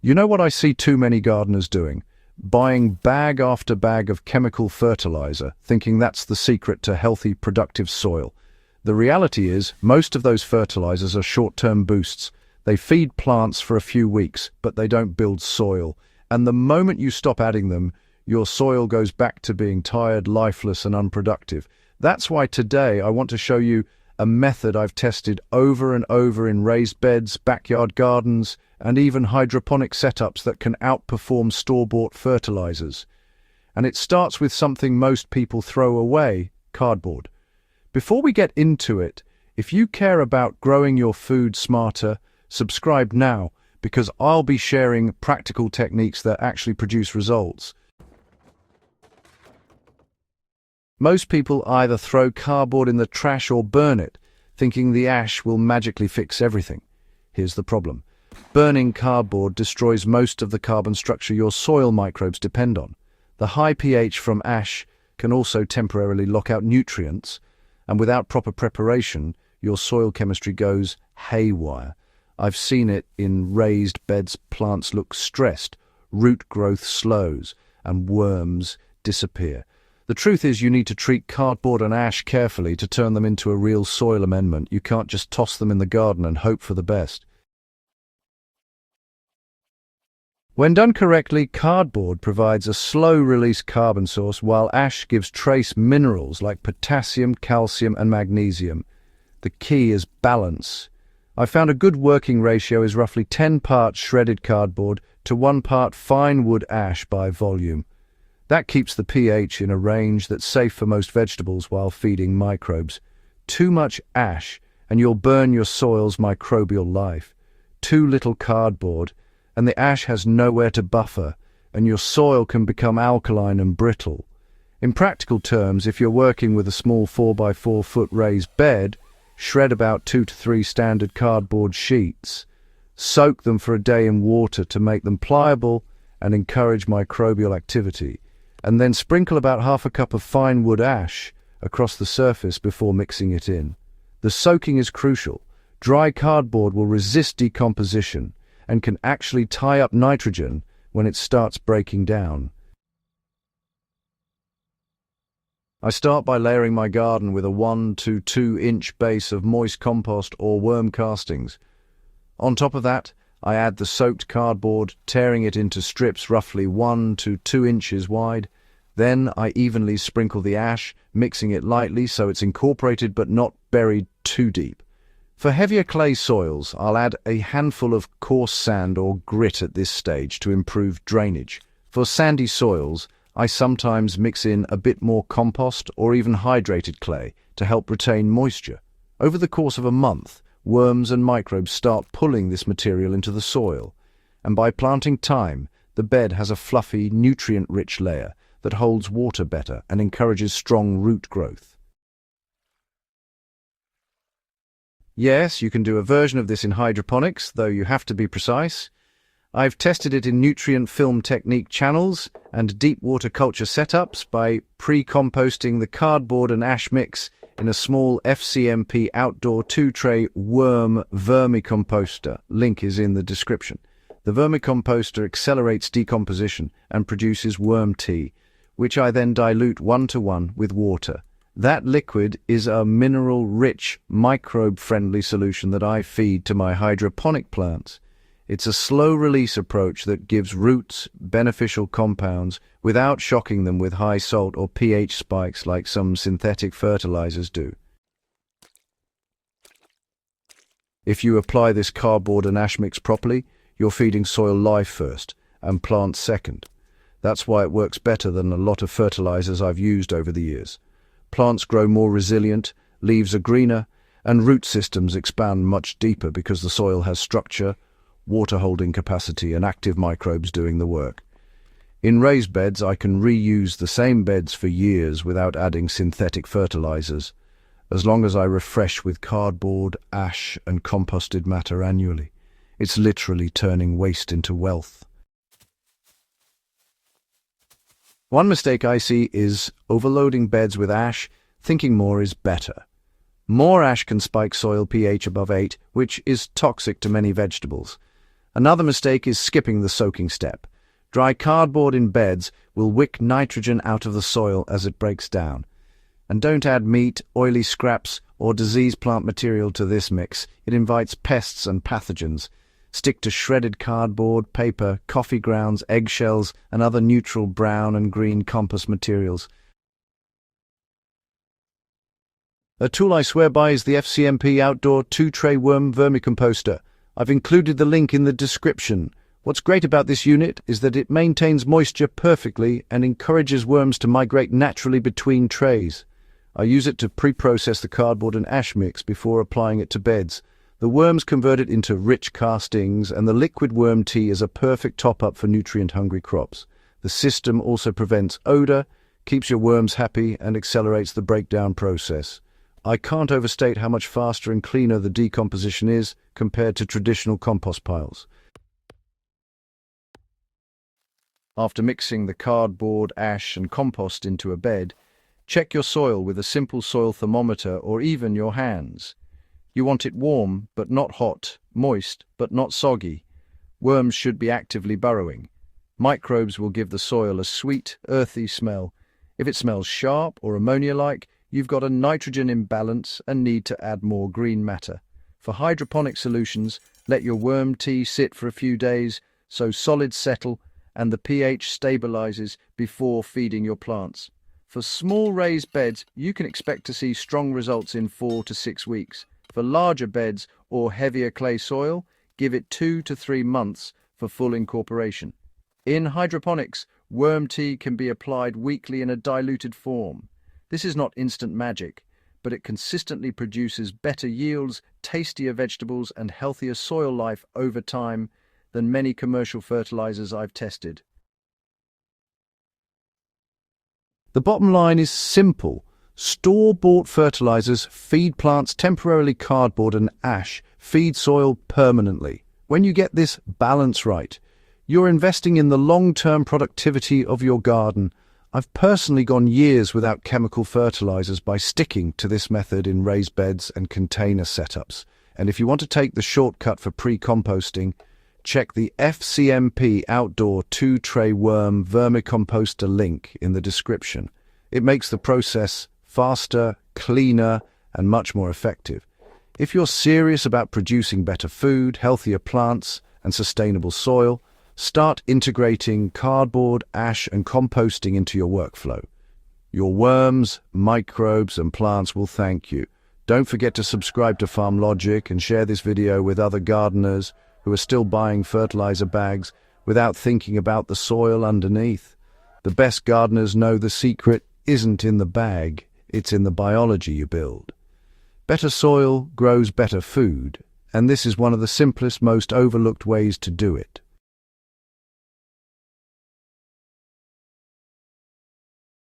You know what I see too many gardeners doing? Buying bag after bag of chemical fertilizer, thinking that's the secret to healthy, productive soil. The reality is, most of those fertilizers are short-term boosts. They feed plants for a few weeks, but they don't build soil. And the moment you stop adding them, your soil goes back to being tired, lifeless, and unproductive. That's why today I want to show you a method I've tested over and over in raised beds, backyard gardens, and even hydroponic setups that can outperform store-bought fertilizers. And it starts with something most people throw away: cardboard. Before we get into it, if you care about growing your food smarter, subscribe now, because I'll be sharing practical techniques that actually produce results. Most people either throw cardboard in the trash or burn it, thinking the ash will magically fix everything. Here's the problem. Burning cardboard destroys most of the carbon structure your soil microbes depend on. The high pH from ash can also temporarily lock out nutrients, and without proper preparation, your soil chemistry goes haywire. I've seen it in raised beds. Plants look stressed, root growth slows, and worms disappear. The truth is, you need to treat cardboard and ash carefully to turn them into a real soil amendment. You can't just toss them in the garden and hope for the best. When done correctly, cardboard provides a slow-release carbon source, while ash gives trace minerals like potassium, calcium, and magnesium. The key is balance. I found a good working ratio is roughly 10 parts shredded cardboard to 1 part fine wood ash by volume. That keeps the pH in a range that's safe for most vegetables while feeding microbes. Too much ash, and you'll burn your soil's microbial life. Too little cardboard, and the ash has nowhere to buffer, and your soil can become alkaline and brittle. In practical terms, if you're working with a small 4x4 foot raised bed, shred about 2 to 3 standard cardboard sheets. Soak them for a day in water to make them pliable and encourage microbial activity, and then sprinkle about half a cup of fine wood ash across the surface before mixing it in. The soaking is crucial. Dry cardboard will resist decomposition and can actually tie up nitrogen when it starts breaking down. I start by layering my garden with a 1 to 2 inch base of moist compost or worm castings. On top of that, I add the soaked cardboard, tearing it into strips roughly 1 to 2 inches wide. Then I evenly sprinkle the ash, mixing it lightly so it's incorporated but not buried too deep. For heavier clay soils, I'll add a handful of coarse sand or grit at this stage to improve drainage. For sandy soils, I sometimes mix in a bit more compost or even hydrated clay to help retain moisture. Over the course of a month, worms and microbes start pulling this material into the soil, and by planting thyme, the bed has a fluffy, nutrient-rich layer that holds water better and encourages strong root growth. Yes, you can do a version of this in hydroponics, though you have to be precise. I've tested it in nutrient film technique channels and deep water culture setups by pre-composting the cardboard and ash mix in a small FCMP Outdoor 2-tray worm vermicomposter. Link is in the description. The vermicomposter accelerates decomposition and produces worm tea, which I then dilute 1-to-1 with water. That liquid is a mineral-rich, microbe-friendly solution that I feed to my hydroponic plants. It's a slow-release approach that gives roots beneficial compounds without shocking them with high salt or pH spikes like some synthetic fertilizers do. If you apply this cardboard and ash mix properly, you're feeding soil life first and plants second. That's why it works better than a lot of fertilizers I've used over the years. Plants grow more resilient, leaves are greener, and root systems expand much deeper because the soil has structure, water holding capacity, and active microbes doing the work. In raised beds, I can reuse the same beds for years without adding synthetic fertilizers, as long as I refresh with cardboard, ash, and composted matter annually. It's literally turning waste into wealth. One mistake I see is overloading beds with ash, thinking more is better. More ash can spike soil pH above 8, which is toxic to many vegetables. Another mistake is skipping the soaking step. Dry cardboard in beds will wick nitrogen out of the soil as it breaks down. And don't add meat, oily scraps, or disease plant material to this mix. It invites pests and pathogens. Stick to shredded cardboard, paper, coffee grounds, eggshells, and other neutral brown and green compost materials. A tool I swear by is the FCMP Outdoor 2-tray worm vermicomposter. I've included the link in the description. What's great about this unit is that it maintains moisture perfectly and encourages worms to migrate naturally between trays. I use it to pre-process the cardboard and ash mix before applying it to beds. The worms convert it into rich castings, and the liquid worm tea is a perfect top-up for nutrient-hungry crops. The system also prevents odor, keeps your worms happy, and accelerates the breakdown process. I can't overstate how much faster and cleaner the decomposition is compared to traditional compost piles. After mixing the cardboard, ash, and compost into a bed, check your soil with a simple soil thermometer or even your hands. You want it warm but not hot, moist but not soggy. Worms should be actively burrowing. Microbes will give the soil a sweet, earthy smell. If it smells sharp or ammonia-like, you've got a nitrogen imbalance and need to add more green matter. For hydroponic solutions, let your worm tea sit for a few days so solids settle and the pH stabilizes before feeding your plants. For small raised beds, you can expect to see strong results in 4 to 6 weeks. For larger beds or heavier clay soil, give it 2 to 3 months for full incorporation. In hydroponics, worm tea can be applied weekly in a diluted form. This is not instant magic, but it consistently produces better yields, tastier vegetables, and healthier soil life over time than many commercial fertilizers I've tested. The bottom line is simple. Store-bought fertilizers feed plants temporarily. Cardboard and ash feed soil permanently. When you get this balance right, you're investing in the long-term productivity of your garden. I've personally gone years without chemical fertilizers by sticking to this method in raised beds and container setups. And if you want to take the shortcut for pre-composting, check the FCMP Outdoor 2-tray worm vermicomposter link in the description. It makes the process faster, cleaner, and much more effective. If you're serious about producing better food, healthier plants, and sustainable soil, start integrating cardboard, ash, and composting into your workflow. Your worms, microbes, and plants will thank you. Don't forget to subscribe to Farm Logic and share this video with other gardeners who are still buying fertilizer bags without thinking about the soil underneath. The best gardeners know the secret isn't in the bag, it's in the biology you build. Better soil grows better food, and this is one of the simplest, most overlooked ways to do it.